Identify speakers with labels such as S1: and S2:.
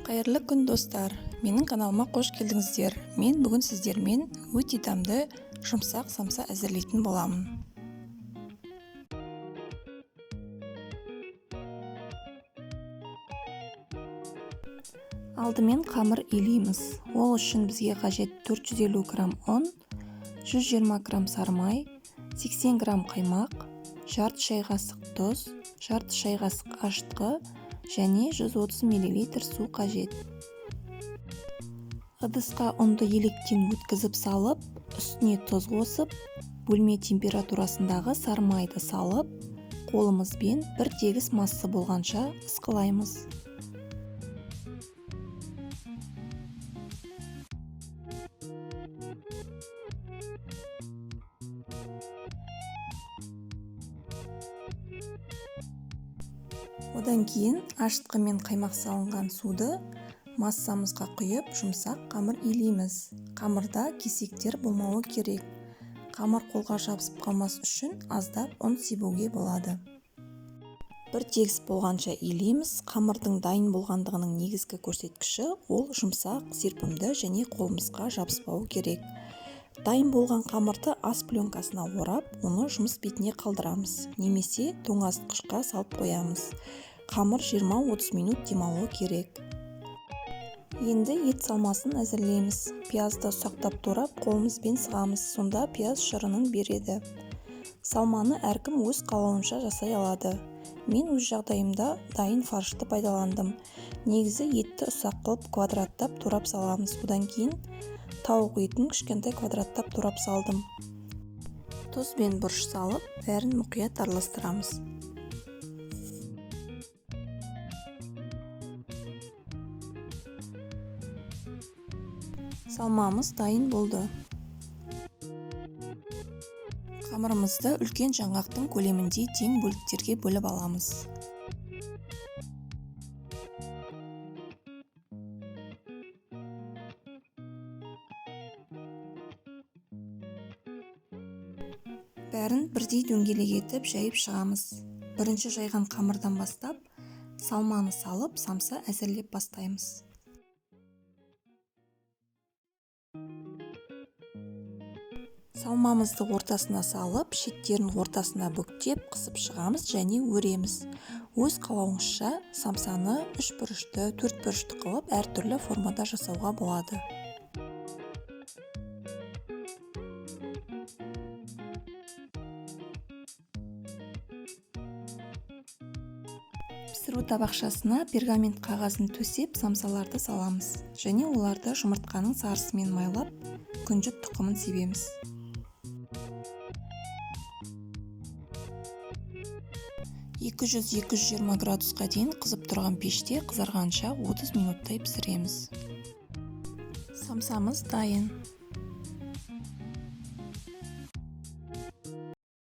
S1: Қайырлы күн достар, менің каналыма қош келдіңіздер. Мен бүгін сіздермен өте дәмді жұмсақ самса әзірлейтін боламын. Алдымен қамыр илейміз. Ол үшін бізге қажет 450 грамм ұн, 120 грамм сары май, 80 грамм қаймақ, жарты шай қасық тұз, жарты шай қасық ашытқы және 130 мл су қажет. Ыдысқа ұнды електен өткізіп салып, үстіне тұз қосып, бөлме температурасындағы сары майды салып, қолымызбен бір тегіс массы болғанша ысқылаймыз. Одан кейін ашытқы мен қаймақ салынған суды массамызға құйып, жұмсақ қамыр илейміз. Қамырда кесектер болмауы керек. Қамыр қолға жабысып қалмас үшін аздап ұн себуге болады. Бір тегіс болғанша илейміз. Қамырдың дайын болғандығының негізгі көрсеткіші ол жұмсақ, серпімді және қолымызға жабыспауы керек. Дайын болған қамырды ас пленкасына орап, оны жұмыс бетіне қалдырамыз, немесе тоңазытқышқа салып қоямыз. Қамыр 20-30 минут демалуы керек. Енді ет салмасын әзірлейміз. Пиязды ұсақтап турап, қолымызбен сығамыз, сонда пияз шырынын береді. Салманы әркім өз қалауынша жасай алады. Мен өз жағдайымда дайын фаршты пайдаландым. Негізі етті ұсақ қылып квадраттап турап саламыз. Одан кейін тауық етін кішкентай квадраттап турап салдым. Тұз бен бұрыш салып, бәрін мұқият араластырамыз. Салмамыз дайын болды. Қамырымызды үлкен жаңғақтың көлемінде тең бөліктерге бөліп аламыз. Бәрін бірдей дөңгелек етіп жайып шығамыз. Бірінші жайған қамырдан бастап, салманы салып, самса әзірлеп бастаймыз. Салмамызды ортасына салып, шеттерін ортасына бүктеп, қысып шығамыз және өреміз. Өз қалауыңызша самсаны 3 бұрышты, 4 бұрышты қылып, әртүрлі формада жасауға болады. Пісіру табақшасына пергамент қағазын төсеп, самсаларды саламыз және оларды жұмыртқаның сарысымен майлап, күнжіт тұқымын себеміз. Екі 220 градусқа дейін қызып тұрған пеште қызарғанша 30 минуттай пісіреміз. Самсамыз дайын.